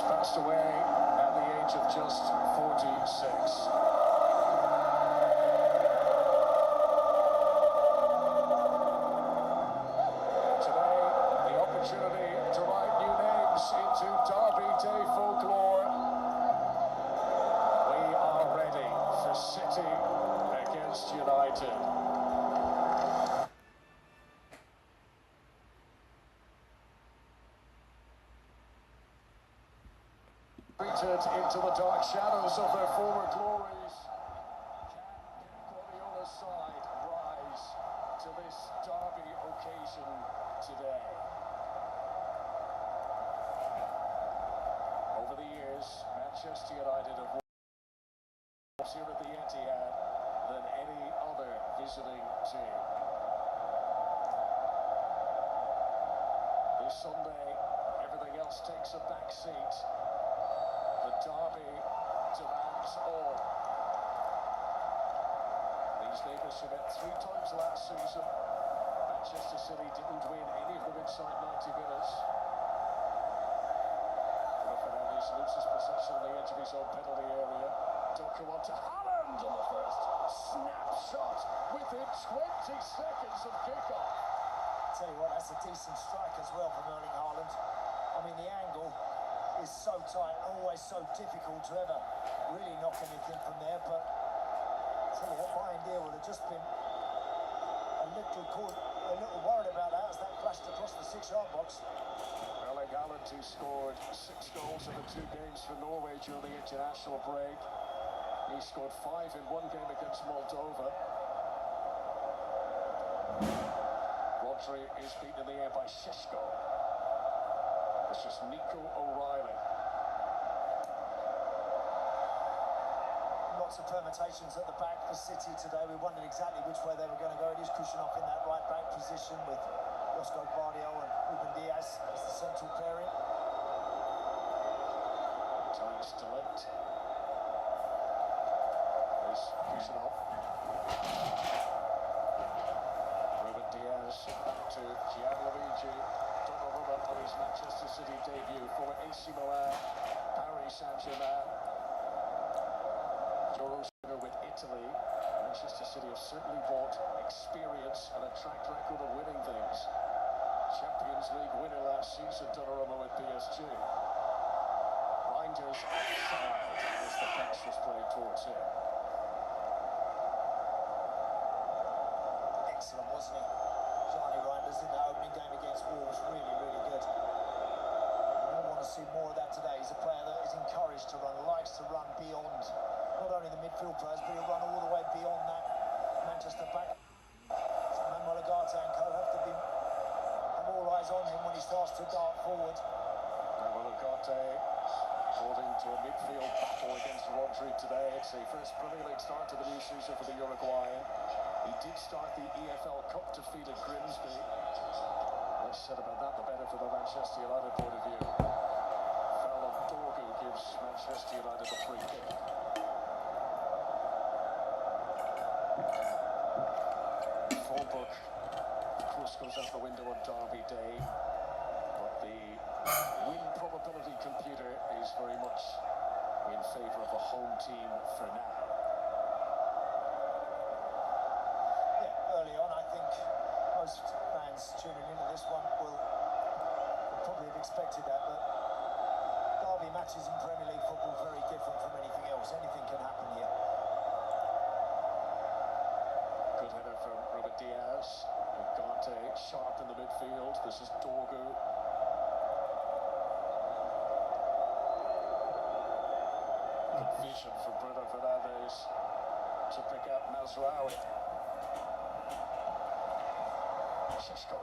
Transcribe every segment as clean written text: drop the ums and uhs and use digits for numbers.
passed away at the age of just 46. Into the dark shadows of their former glories. Can Guardiola's side rise to this derby occasion today? Over the years, Manchester United have won more here at the Etihad than any other visiting team. This Sunday, everything else takes a back seat. The derby demands all. These neighbours who met 3 times last season. Manchester City didn't win any of them inside 90 minutes. Bruno Fernandes loses possession on the edge of his own penalty area. Doku on to Haaland on the first snapshot within 20 seconds of kickoff. I tell you what, that's a decent strike as well from Erling Haaland. I mean, the angle is so tight, always so difficult to ever really knock anything from there, but I tell you what, my idea would have just been a little worried about that as that flashed across the 6-yard box. Erling Haaland, who scored 6 goals in the 2 games for Norway during the international break. He scored 5 in 1 game against Moldova. Rodri is beaten in the air by Šeško. This is Nico O'Reilly. Lots of permutations at the back for City today. We wondered exactly which way they were going to go. It is Kushanoff in that right back position with Josko Gvardiol and Ruben Diaz as the central pairing. Times to left. There's Kushanoff. Ruben Diaz back to Gianluigi Donnarumma on his Manchester City debut for AC Milan, Paris Saint-Germain. Euros winner with Italy. Manchester City have certainly bought experience and a track record of winning things. Champions League winner last season, Donnarumma with PSG. Reinders offside as the pass was played towards him. Excellent, wasn't he? Johnny Reinders in that opening game against Wolves, really, really good. We want to see more of that today. He's a player that is encouraged to run, likes to run beyond not only the midfield players, but he'll run all the way beyond that Manchester back. So Manuel Ugarte and co have all eyes on him when he starts to dart forward. Manuel Ugarte brought into a midfield battle against Rodri today. It's the first Premier League start to the new season for the Uruguayan. He did start the EFL Cup defeat at Grimsby. Less said about that, the better for the Manchester United point of view. Foul on Dorgu gives Manchester United a free kick. Form book, of course, goes out the window on Derby Day, but the win probability computer is very much in favour of a home team for now. Early on, I think most fans tuning into this one will probably have expected that, but derby matches in Premier League football are very different from anything else. Anything can happen here. Good header from Ruben Diaz. Ugarte sharp in the midfield. This is Dorgu. Good vision from Bruno Fernandes to pick up Mazraoui. Šeško.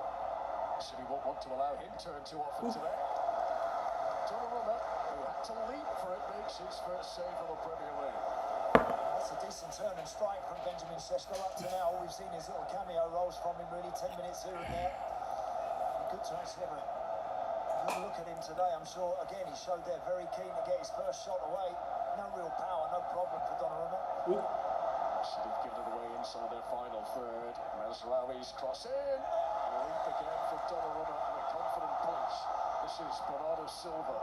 City won't want to allow him turn too often today. Donnarumma, who had to leap for it, makes his first save on the Premier League. That's a decent turn and strike from Benjamin Šeško. Up to now, all we've seen is little cameo rolls from him, really 10 minutes here and there. Good to actually have a good look at him today. I'm sure, again, he showed there very keen to get his first shot away. No real power, no problem for Donnarumma. Should have given it away inside their final third. Mazraoui's cross in. And a leap again for Donnarumma and a confident punch. This is Bernardo Silva.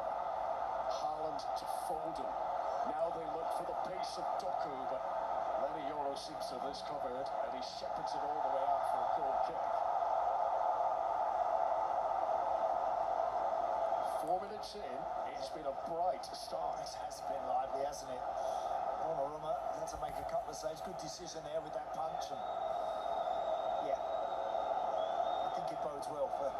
Haaland to Foden. Now they look for the pace of Doku, but Lenny Yoro seems to have this covered, and he shepherds it all the way out for a goal kick. 4 minutes in, it's been a bright start. It has been lively, hasn't it? Donnarumma had to make a couple of saves. Good decision there with that punch. And yeah, I think it bodes well for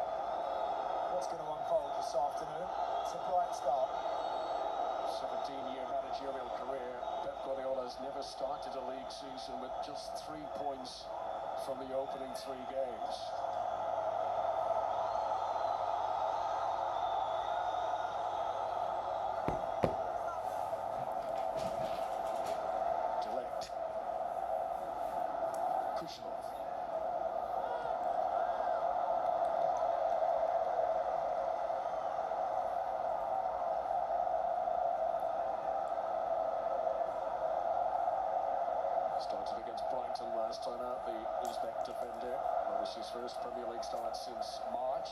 what's going to unfold this afternoon. It's a bright start. 17-year managerial career, Pep Guardiola has never started a league season with just 3 points from the opening 3 games. Watchalong. Started against Brighton last time out, the Uzbek defender. That was his first Premier League start since March.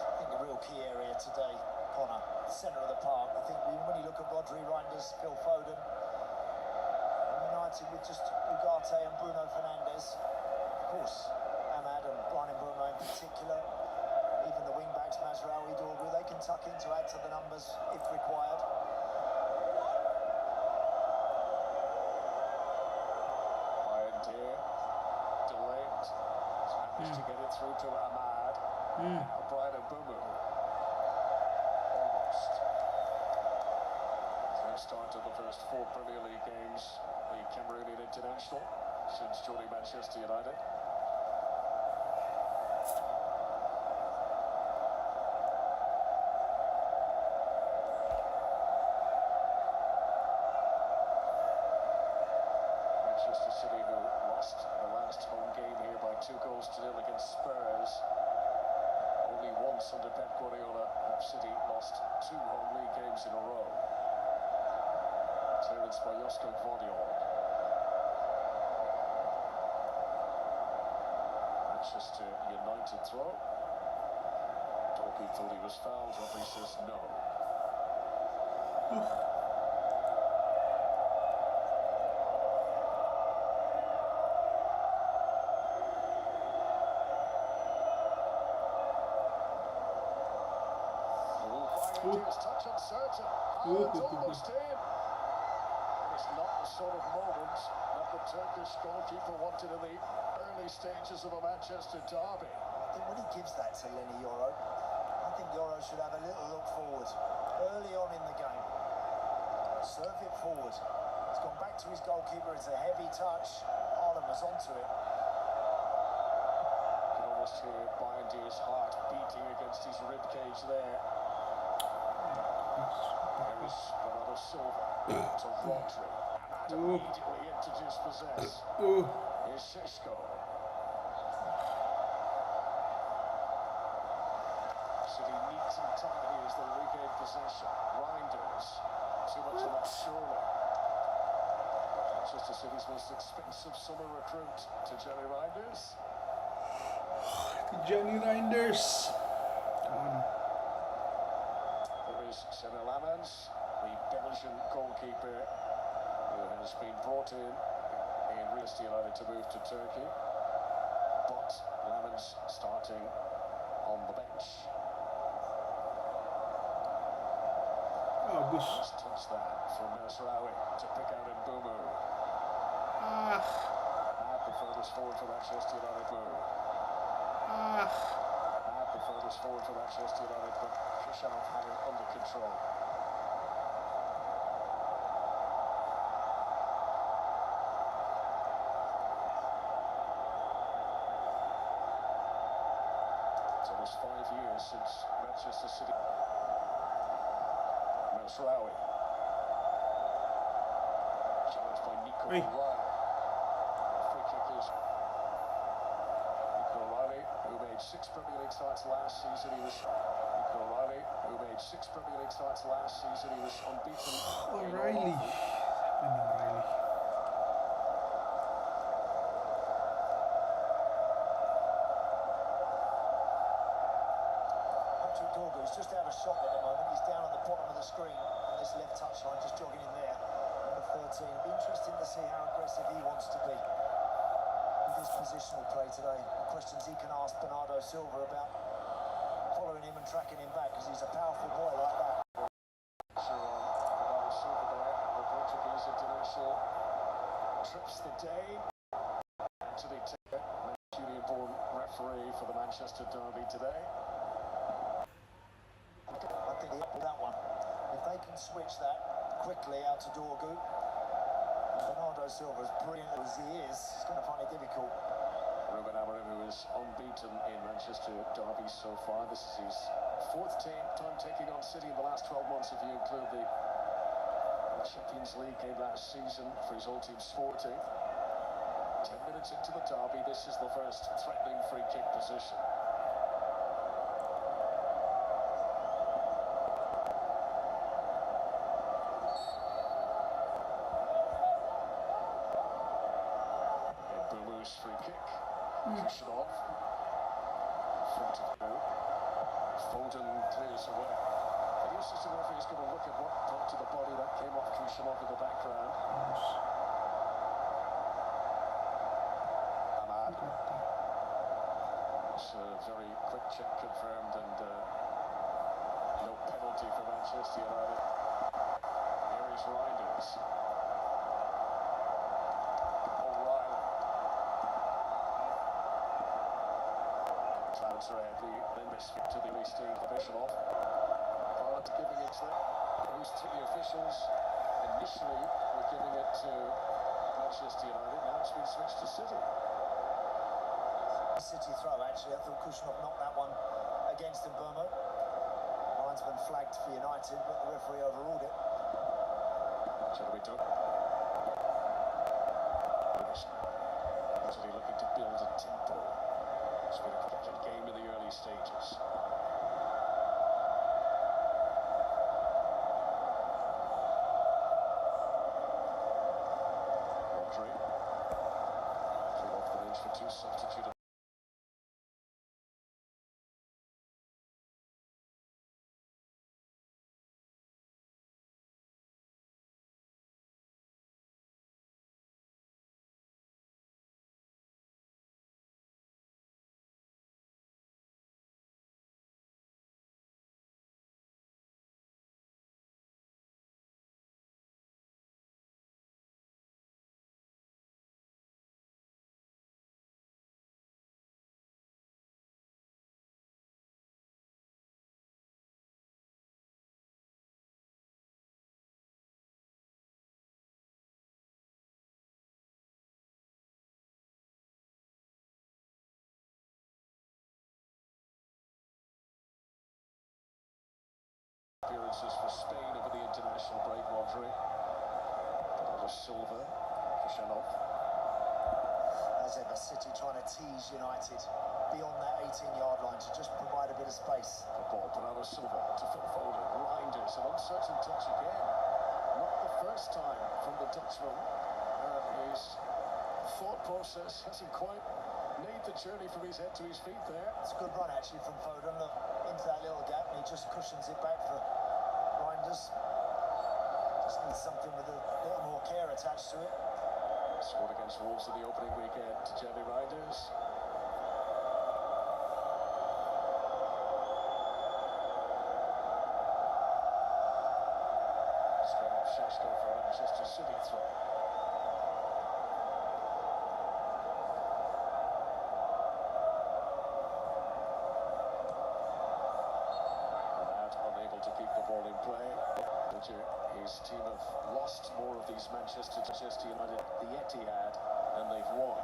I think the real key area today, Connor, centre of the park. I think when you look at Rodri, Reinders, Phil Foden, United with just Ugarte and Bruno Fernandes, of course, Ahmad and Brian Mbeumo in particular, even the wing-backs, Mazraoui, Dorgu, they can tuck in to add to the numbers if required. Bayern here, delayed, managed to get it through to Ahmad. Now Brian Mbeumo. Almost. They've started the first 4 Premier League games, the Cameroonian international, since joining Manchester United. Manchester City, who lost the last home game here by 2-0 against Spurs. Only once under Pep Guardiola have City lost 2 home league games in a row. Clearance by Josko Watchalong. Manchester United throw. Dorky thought he was fouled. Rodri says no. His touch uncertain. Haaland's almost in. It's not the sort of moment that the Turkish goalkeeper wanted in the early stages of a Manchester derby. I think when he gives that to Lenny Yoro, I think Yoro should have a little look forward early on in the game. Serve it forward. He's gone back to his goalkeeper. It's a heavy touch. Haaland was onto it. You can almost hear Bayern's heart beating against his ribcage there. There is Bernardo Silva to Rodri. And immediately into dispossess. Here's Šeško. City neat and tidy as they regain possession. Reinders. Too much of that, surely. Manchester City's most expensive summer recruit to Johnny Reinders. Johnny Reinders. Sena Lamans, the Belgian goalkeeper who has been brought in Manchester United to move to Turkey, but Lamans starting on the bench. Just touch that from Mazraoui to pick out Mbeumo. The furthest forward for Manchester United move. The furthest forward for Manchester United, but Watchalong had it under control. It's almost 5 years since Manchester City. Mazraoui. Challenged by Nico O'Reilly. Free kick is Nico O'Reilly, who made 6 Premier League starts last season. He was O'Reilly, who made 6 Premier League starts last season. He was unbeaten. O'Reilly. Dorgu's just out of shot at the moment. He's down on the bottom of the screen on this left touchline, just jogging in there. Number 13. It'll be interesting to see how aggressive he wants to be with his positional play today. The questions he can ask Bernardo Silva about following him and tracking him back, because he's a powerful boy like that. Bernardo Silva there, the Portuguese international trips the day. Anthony Taylor, Nigerian-born referee for the Manchester derby today. I think he upped that one. If they can switch that quickly out to Dorgu, Bernardo Silva, as brilliant as he is, he's going to find it difficult. Ruben Amorim, who is unbeaten in Manchester derbies so far. This is his fourth time taking on City in the last 12 months, if you include the Champions League game last season for his old team Sporting. 10 minutes into the derby, this is the first threatening free kick position. Free kick. Watchalong. Front of the goal. Foden clears away. The new assistant referee is going to look at what part of the body that came off Watchalong in the background. Ahmad. It's a very quick check confirmed, and no penalty for Manchester United. Here is Reinders. Then this to the Eastern Division off. But giving it to the officials. Initially were giving it to Manchester United. Now it's been switched to City. City throw, actually. I thought Kushnov knocked that one against him, Burmo. Linesman flagged for United, but the referee overruled it. Shall we do? Actually looking to build a tempo. It's been a cracking game in the early stages. Rodri. Came off the bench for two substituted. Appearances for Spain over the international break. Rodri. Bernardo Silva. Watchalong. As ever, City trying to tease United beyond that 18-yard line to just provide a bit of space. The ball, Bernardo Silva to Phil Foden. Reinders, an uncertain touch again. Not the first time from the Dutchman. His thought process hasn't quite made the journey from his head to his feet there. It's a good run, actually, from Foden. Look, into that little gap, and he just cushions it back for Reinders. Just needs something with a little more care attached to it. Scored against Wolves in the opening weekend to Jamie Reinders. Straight off Sheshko for a Manchester City throw. Unable to keep the ball in play. His team have lost more of these Manchester United, the Etihad, than they've won.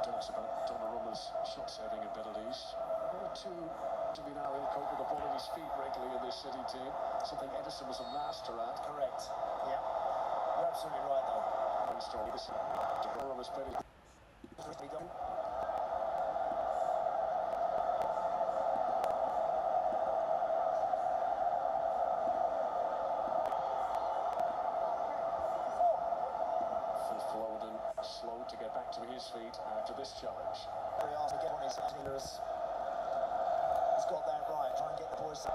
Talks about Donnarumma's shot-saving abilities. One or two to be now he'll cope with the ball at his feet regularly in this City team. Something Edison was a master at. Correct. Yeah. You're absolutely right, though. Donnarumma's played. Doku to get back to his feet after this challenge. Very hard to get on his he's got that right. Try and get the boys.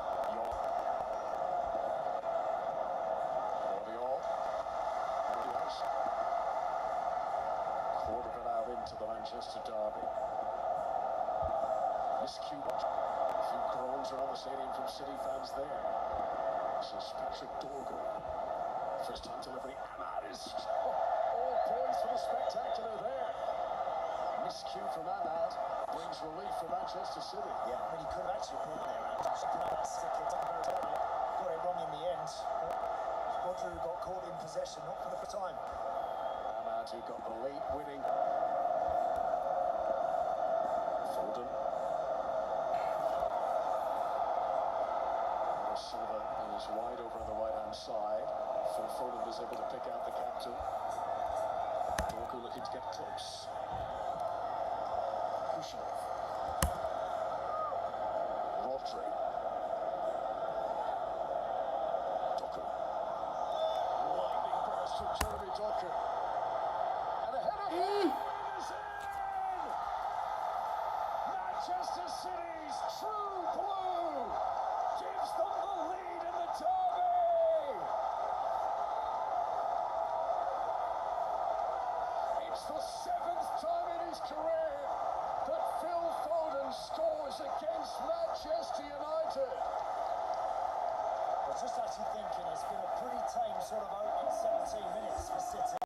Quarter of an hour into the Manchester derby. Miscue. A few groans around the stadium from City fans there. This is Patrick Dorgan. First time delivery. Ahmad is all poised for the spectacular there. Miscue from Ahmad brings relief for Manchester City. Yeah, I mean, he could have actually brought it around. Got it wrong in the end. Rodri got caught in possession, not for the first time. Ahmad, who got the late winning. Foden. Silva is wide over on the right-hand side. Phil Foden was able to pick out the captain. Doku looking to get close. Watchalong. Rodri. Doku. Lightning burst from Jeremy Doku. And a header is in! Manchester City's true blue gives them the lead in the derby! It's the 7th time in his career that Phil Foden scores against Manchester United. I was just actually thinking it's been a pretty tame sort of opening 17 minutes for City.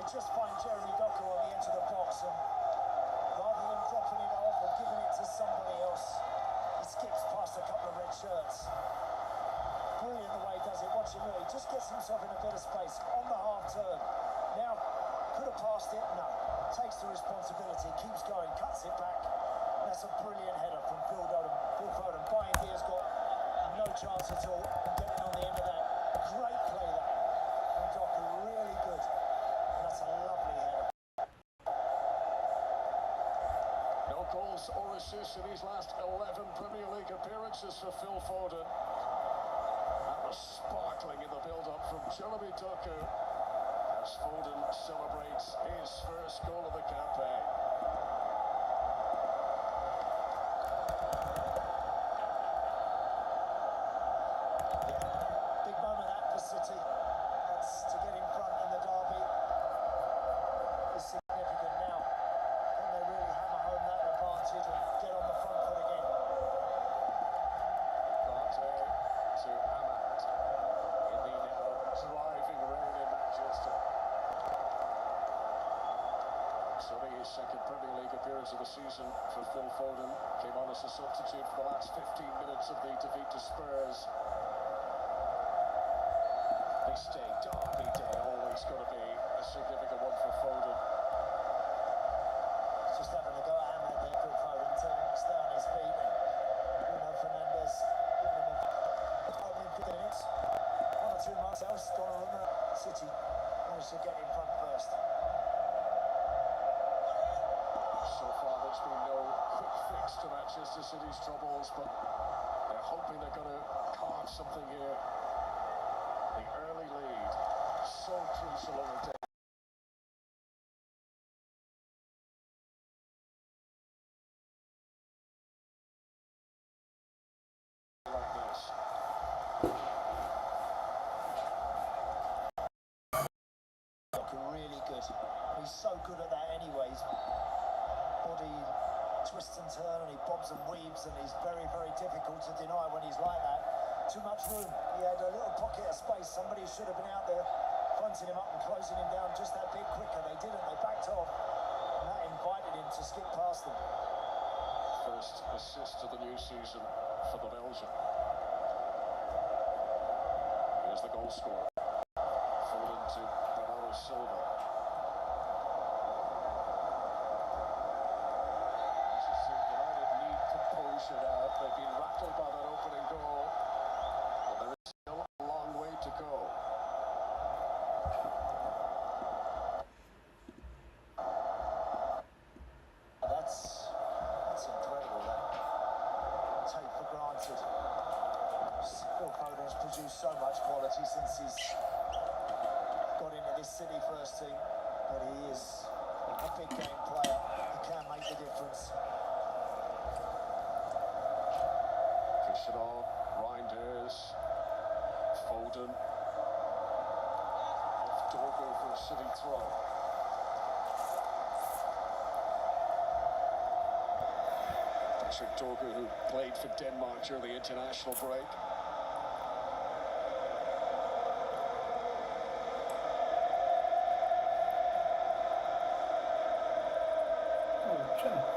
Just find Jeremy Doku on the edge of the box, and rather than dropping it off or giving it to somebody else, he skips past a couple of red shirts. Brilliant the way he does it. Watch him, he just gets himself in a bit of space on the half turn. Now, could have passed it, no. Takes the responsibility, keeps going, cuts it back. That's a brilliant header from Phil Foden. Bayern Diaz's got no chance at all of getting on the end of that. Great play that from Doku, really good. That's a lovely header. No goals or assists in his last 11 Premier League appearances for Phil Foden. That was sparkling in the build-up from Jeremy Doku as Foden celebrates his first goal of the campaign. Yeah, big moment that for City. That's to get in front in the derby. Significant now. Can they really hammer home that advantage and get on the front foot again? It's only his second Premier League appearance of the season for Phil Foden. Came on as a substitute for the last 15 minutes of the defeat to Spurs. This day, Derby Day, always going to be a significant one for Foden. Just having a go at Ahmad there, Phil Foden, telling him to stay on his feet. Bruno Fernandes giving him a opening 15 minutes. 1 or 2 marks else, Donnarumma. City managed to get in front first. So far, there's been no quick fix to Manchester City's troubles, but they're hoping they're going to carve something here. The early lead, so crucial on the day. Like this. Looking really good. He's so good at that anyways. Body twists and turns and he bobs and weaves, and he's very, very difficult to deny when he's like that. Too much room. He had a little pocket of space. Somebody should have been out there fronting him up and closing him down just that bit quicker. They didn't. They backed off, and that invited him to skip past them. First assist of the new season for the Belgian. Here's the goal scorer. Foden to Bernardo Silva. Manchester United need composure now. They've been rattled by that opening goal, but there is still a long way to go. That's incredible. That take for granted. Phil Foden has produced so much quality since he's got into this City first team, but he is a big game player. He can make the difference. Watchalong, Reinders, Foden, off Dorgo for a City throw. Patrick Dorgo, who played for Denmark during the international break.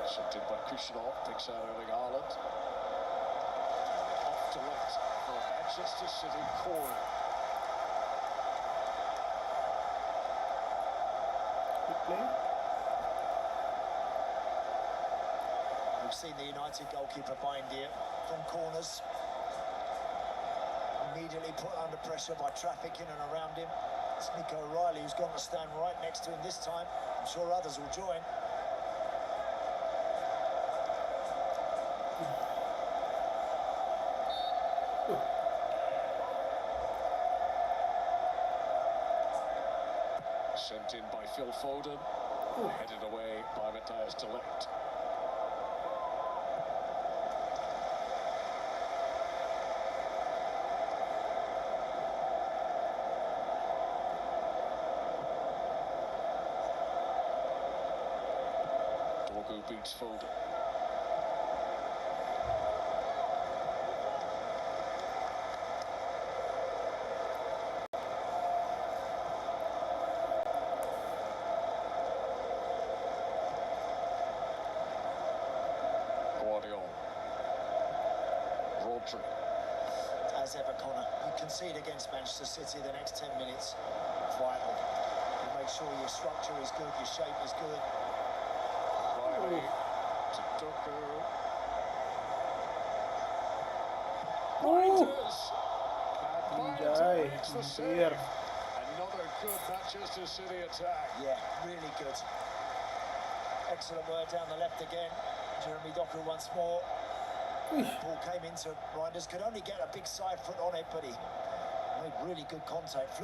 Sent in by Watchalong, picks out Erling Haaland. Off to left for a Manchester City corner. Good play. We've seen the United goalkeeper bind here from corners. Immediately put under pressure by traffic in and around him. It's Nico O'Reilly who's going to stand right next to him this time. I'm sure others will join. Sent in by Phil Foden. Headed away by Matthias de Ligt. Dorgo beats Foden. Rodri. As ever, Connor, you concede against Manchester City the next 10 minutes. Vital. You make sure your structure is good, your shape is good. Riley to Dorgo. Reinders the save. Another good Manchester City attack. Yeah, really good. Excellent work down the left again. Jeremy Doku once more. Ball came into Reinders, could only get a big side foot on it, but he made really good contact.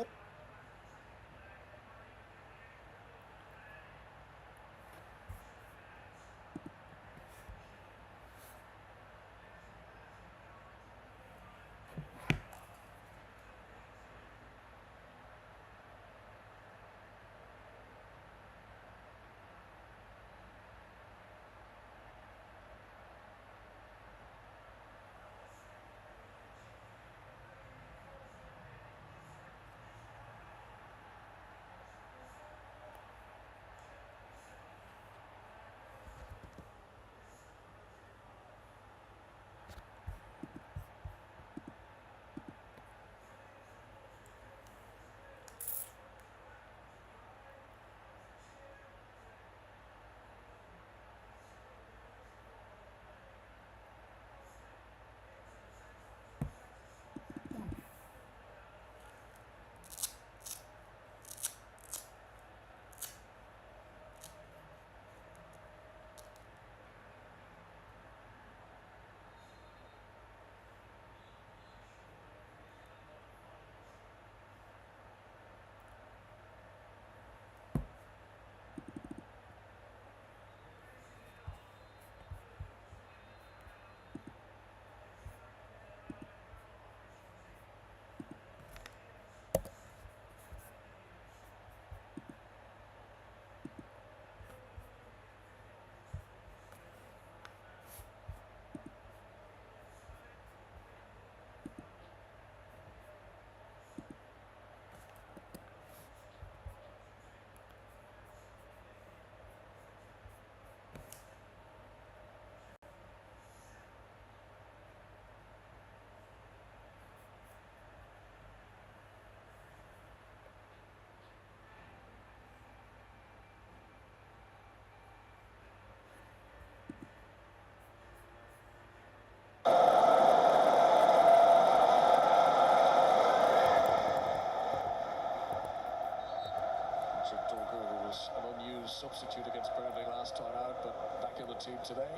Doku, who was an unused substitute against Burnley last time out, but back in the team today.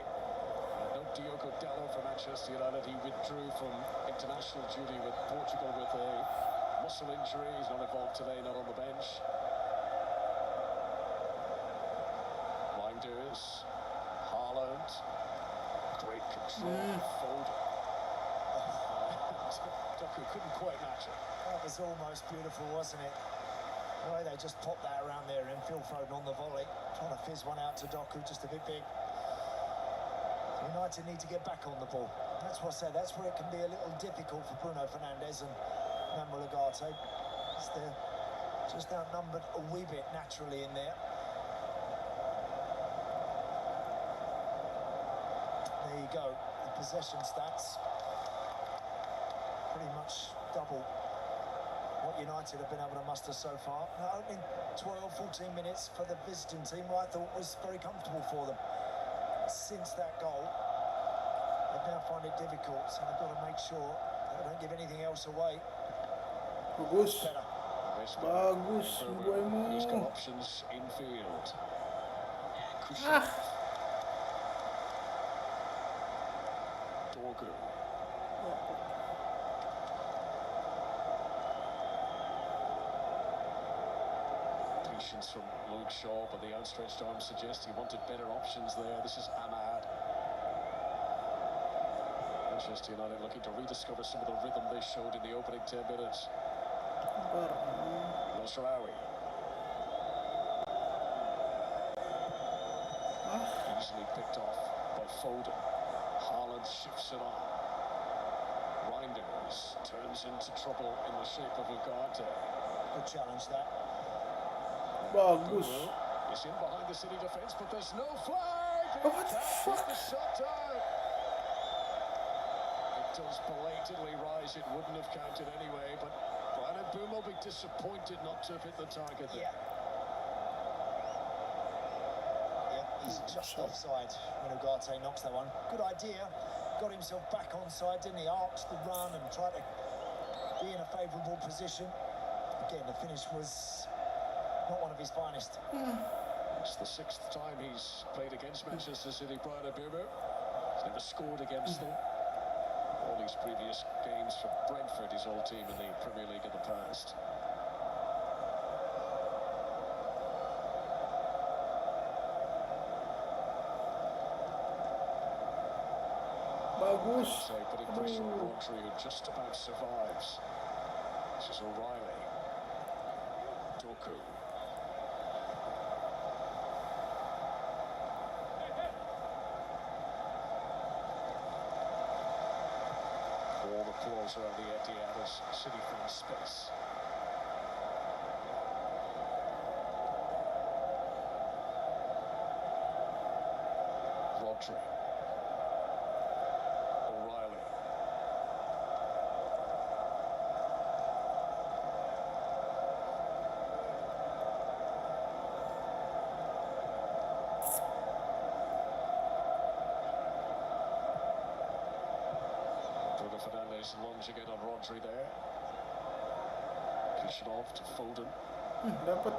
No Diogo Dalot for Manchester United. He withdrew from international duty with Portugal with a muscle injury. He's not involved today, not on the bench. Reinders, Haaland, great control, Foden. Doku couldn't quite match it. That was almost beautiful, wasn't it? The way they just popped that around there and Phil Foden on the volley, trying to fizz one out to Doku, just a bit big. United need to get back on the ball. That's what I said. That's where it can be a little difficult for Bruno Fernandes and Manuel Ugarte. They're just outnumbered a wee bit naturally in there. There you go. The possession stats pretty much double what United have been able to muster so far. Now, opening 12, 14 minutes for the visiting team, I thought was very comfortable for them. Since that goal, they now find it difficult, so they've got to make sure they don't give anything else away. Bagus. Better. Bagus, He's got Buemo. options infield. Ah. Doku. Patience from Luke Shaw, but the outstretched arm suggests he wanted better options there. This is Ahmad. Manchester United looking to rediscover some of the rhythm they showed in the opening 10 minutes. Nasraoui. Easily picked off by Foden. Haaland shifts it on. Reinders turns into trouble in the shape of Ugarte. Good challenge, that. Bagus. Is in behind the City defence, but there's no flag. Oh, what the fuck? The shot down. It does belatedly rise. It wouldn't have counted anyway, but Brandon Boom will be disappointed not to have hit the target there. Yeah, he's just offside when Ugarte knocks that one. Good idea. Got himself back onside, didn't he? Arched the run and tried to be in a favourable position. Again, the finish was not one of his finest. It's the 6th time he's played against Manchester City prior to Boom. He's never scored against them. All his previous games for Brentford, his old team in the Premier League in the past. Bagus. So putting pressure on Rodri, who just about survives. This is O'Reilly. Doku. Warm applause around the Etihad as City find space. Rodri. O'Reilly. Bruno Fernandes lunging in on Rodri there. Kishinov to Foden. Dapat.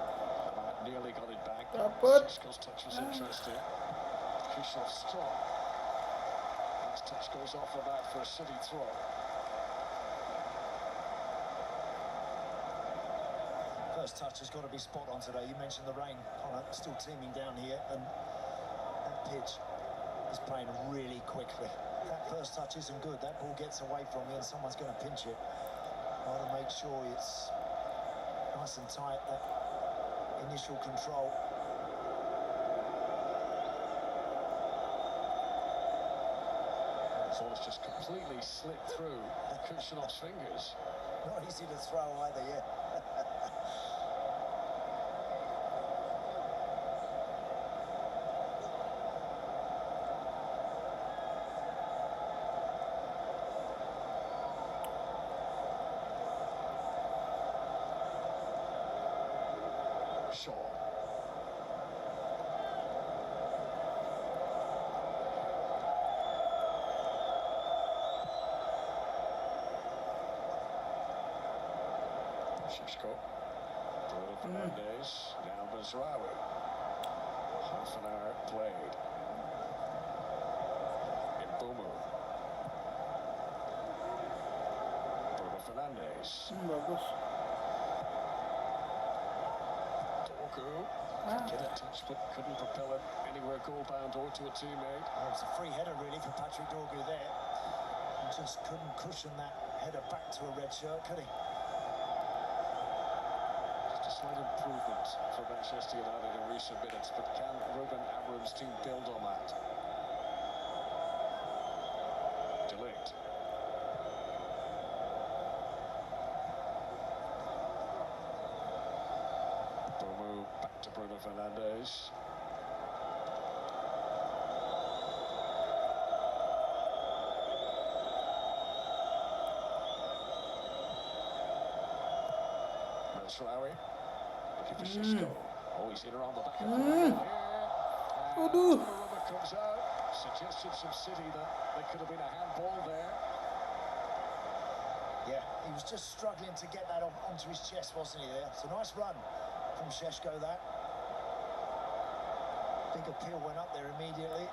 Nearly got it back. Dapat. Sisco's touch was interesting. Kishinov strong. Last touch goes off the bat for a City throw. First touch has got to be spot on today. You mentioned the rain, still teeming down here, and that pitch is playing really quickly. That first touch isn't good. That ball gets away from you and someone's going to pinch it. Want to make sure it's nice and tight, that initial control. The ball has just completely slipped through Kushinov's fingers. Not easy to throw either, yeah. Shaw. Sisco. Bruno Fernandes, now Mazraoui. Half an hour played. In Bomu. Bruno Fernandes. Bagus. Dorgu. Get a touch but couldn't propel it anywhere goal-bound or to a teammate. Oh, it was a free header really for Patrick Dorgu there. He just couldn't cushion that header back to a red shirt, could he? Just a slight improvement for Manchester United in recent minutes, but can Ruben Amorim's team build on that? Delete. Bomu back to Bruno Fernandes. Mazraoui. Looking for Xisco. Oh, he's in around the back of the line here. And Donnarumma comes out. Suggestions from City that there could have been a handball there. Yeah, he was just struggling to get that onto his chest, wasn't he, there? It's a nice run from Šeško, that. Big appeal went up there immediately.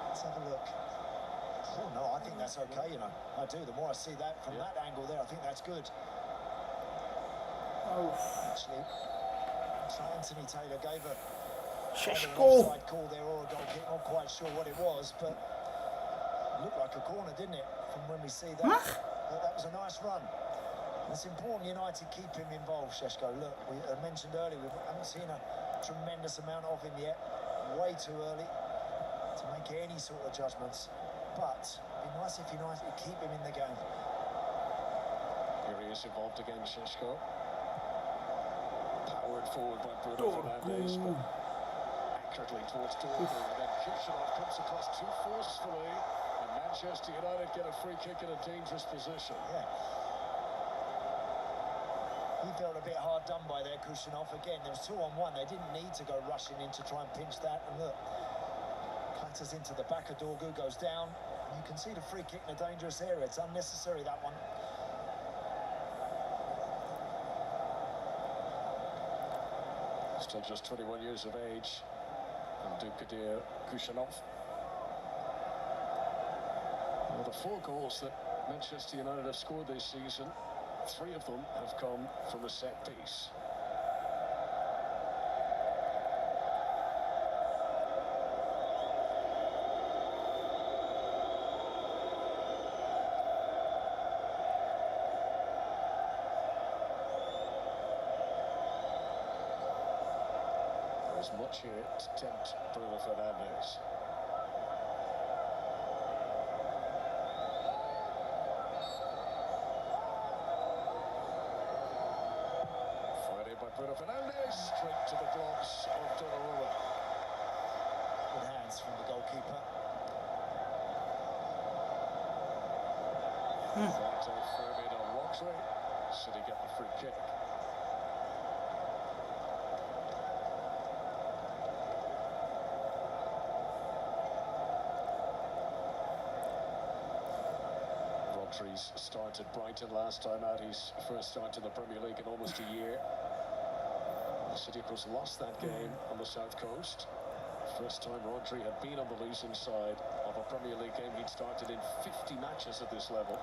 Let's have a look. Oh, no, I think that's okay, you know. I do. The more I see that from that angle there, I think that's good. Oh, Actually, so Anthony Taylor gave an Šeško. offside call there or a goal kick. Not quite sure what it was, but it looked like a corner, didn't it? From when we see that. But that was a nice run. It's important United keep him involved, Šeško. Look, we mentioned earlier, we haven't seen a tremendous amount of him yet. Way too early to make any sort of judgments. But it'd be nice if United keep him in the game. Here he is involved again, Šeško. Powered forward by Bruno Fernandes, but accurately towards Dorgu. And then Kushnerov comes across too forcefully, and Manchester United get a free kick in a dangerous position. Yeah. He felt a bit hard done by there, Kushnerov. Again, there was 2-on-1. They didn't need to go rushing in to try and pinch that. And look, clatters into the back of Dorgu, goes down. And you can see the free kick in a dangerous area. It's unnecessary, that one. Still just 21 years of age, and Dukadir Kushnerov. Well, the 4 goals that Manchester United have scored this season, 3 of them have come from a set piece. There's much here to tempt Bruno Fernandes. Friday by Bruno Fernandes, straight to the gloves of Donnarumma. Good hands from the goalkeeper. Friday Fermin on Rodri. City get the free kick. Rodri's started Brighton last time out, his first start in the Premier League in almost a year. City, of course, lost that game on the South Coast. First time Rodri had been on the losing side of a Premier League game. He'd started in 50 matches at this level.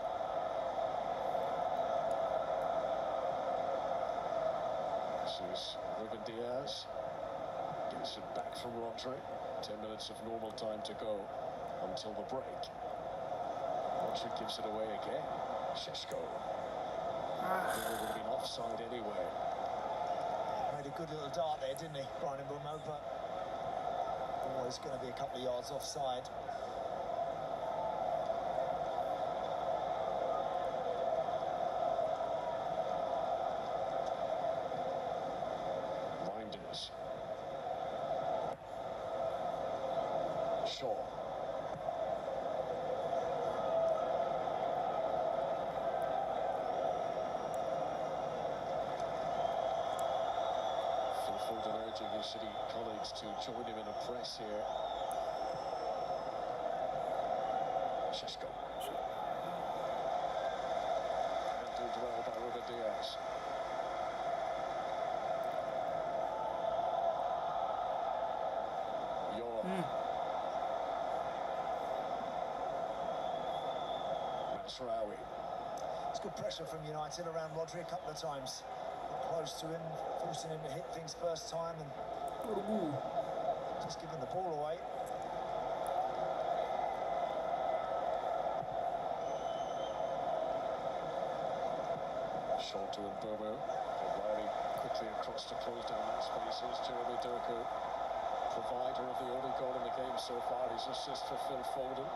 This is Ruben Diaz. Gets it back from Rodri. 10 minutes of normal time to go until the break. Rodri gives it away again. Šeško. It would have been offside anyway. Made a good little dart there, didn't he, Brian Mbeumo? But always going to be a couple of yards offside. Reinders. Shaw. Urging his City colleagues to join him in a press here. Šeško. Handled well by Ruben Diaz. Masraoui. It's good pressure from United around Rodri a couple of times. Got close to him, forcing him to hit things first time and just giving the ball away. Short to Mbomo. O'Reilly quickly across to close down that space. Here's Jeremy Doku, provider of the only goal in the game so far. His assist for Phil Foden.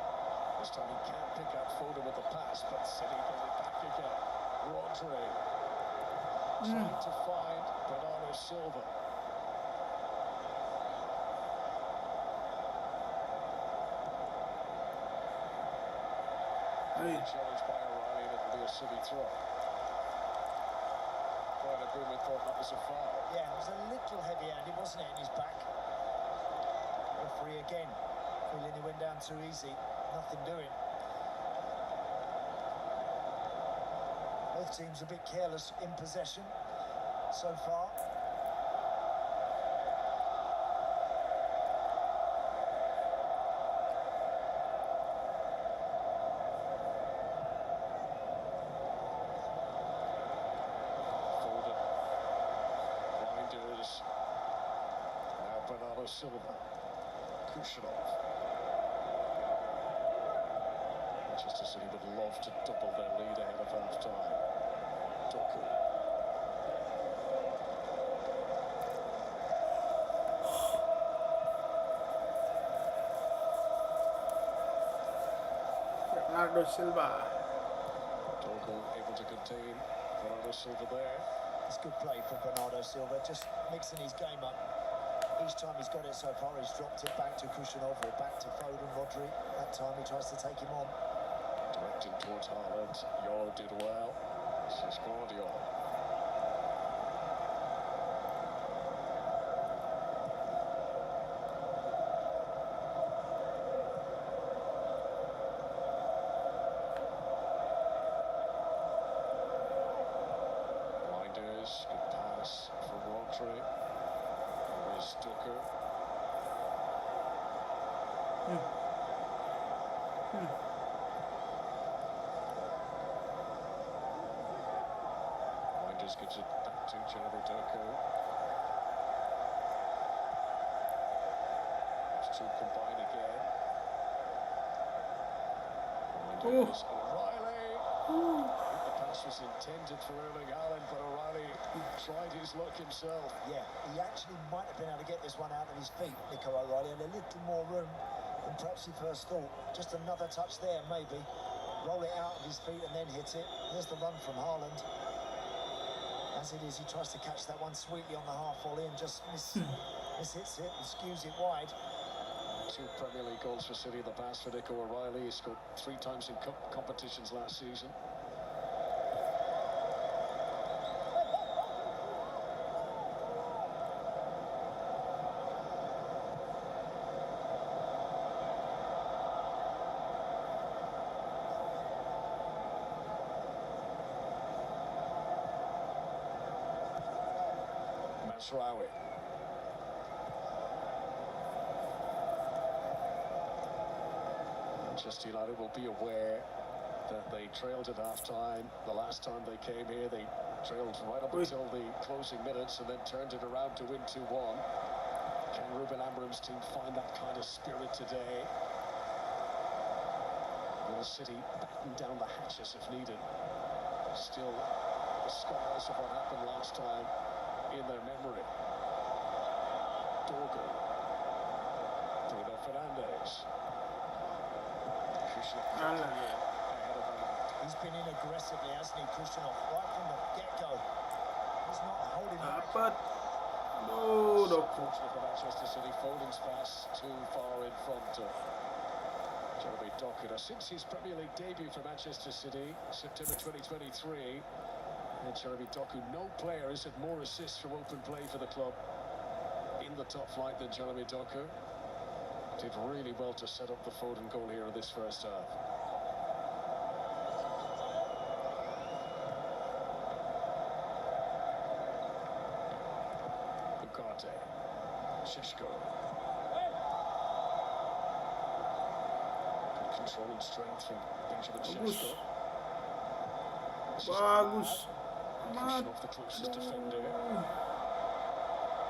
This time he can't pick out Foden with the pass, but City get it back again. Rodri trying to find Bernardo Silva. Challenged by O'Reilly, and it'll be a City throw. Brian Agreement thought that was a foul. Yeah, it was a little heavy-handed, wasn't it, in his back? Referee again, feeling he went down too easy. Nothing doing. Both teams a bit careless in possession so far. Bernardo Silva, Watchalong. Manchester City would love to double their lead ahead of half-time. Doku. Bernardo Silva. Doku able to contain Bernardo Silva there. It's good play from Bernardo Silva, just mixing his game up. Each time he's got it so far, he's dropped it back to Watchalong or back to Foden, Rodri. That time he tries to take him on. Directing towards Haaland. Yo did well. This is Guardiola. Blinders. Good pass from Rodri. Here's Doku. Blinders gives it back to Jeremy Doku. Those two combine again. Blinders. O'Reilly. The pass was intended for Erling Haaland, but O'Reilly tried his luck himself. Yeah, he actually might have been able to get this one out of his feet, Nico O'Reilly, and a little more room than perhaps he first thought. Just another touch there, maybe. Roll it out of his feet and then hit it. There's the run from Haaland. As it is, he tries to catch that one sweetly on the half volley and just mishits it and skews it wide. 2 Premier League goals for City in the past for Nico O'Reilly. He scored 3 times in cup competitions last season. Masraoui. Manchester United will be aware that they trailed at half-time. The last time they came here, they trailed right up until the closing minutes and then turned it around to win 2-1. Can Ruben Amorim's team find that kind of spirit today? Will City batten down the hatches if needed? Still, the scars of what happened last time in their memory. Doku. Bruno Fernandes. He's been in aggressively, hasn't he, Watchalong, right from the get-go. He's not holding back. Dapat. No, Unfortunately for Manchester City, Foden's pass too far in front of Jeremy Doku. Since his Premier League debut for Manchester City, September 2023, and Jeremy Doku, no player has had more assists from open play for the club in the top flight than Jeremy Doku. Did really well to set up the Foden goal here in this first half. Ugarte. Shishko. Control and strength from Benjamin Bagus. Sesko. Bagus. Pushing Amat. off the closest defender. Aduh.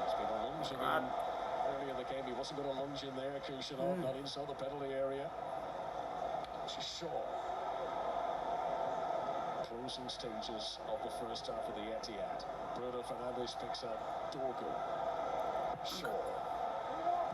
He's been lunging in earlier in the game. He wasn't going to lunge in there, Watchalong, not inside the penalty area. This is Shaw. Closing stages of the first half of the Etihad. Bruno Fernandes picks up Dorgu. Shaw.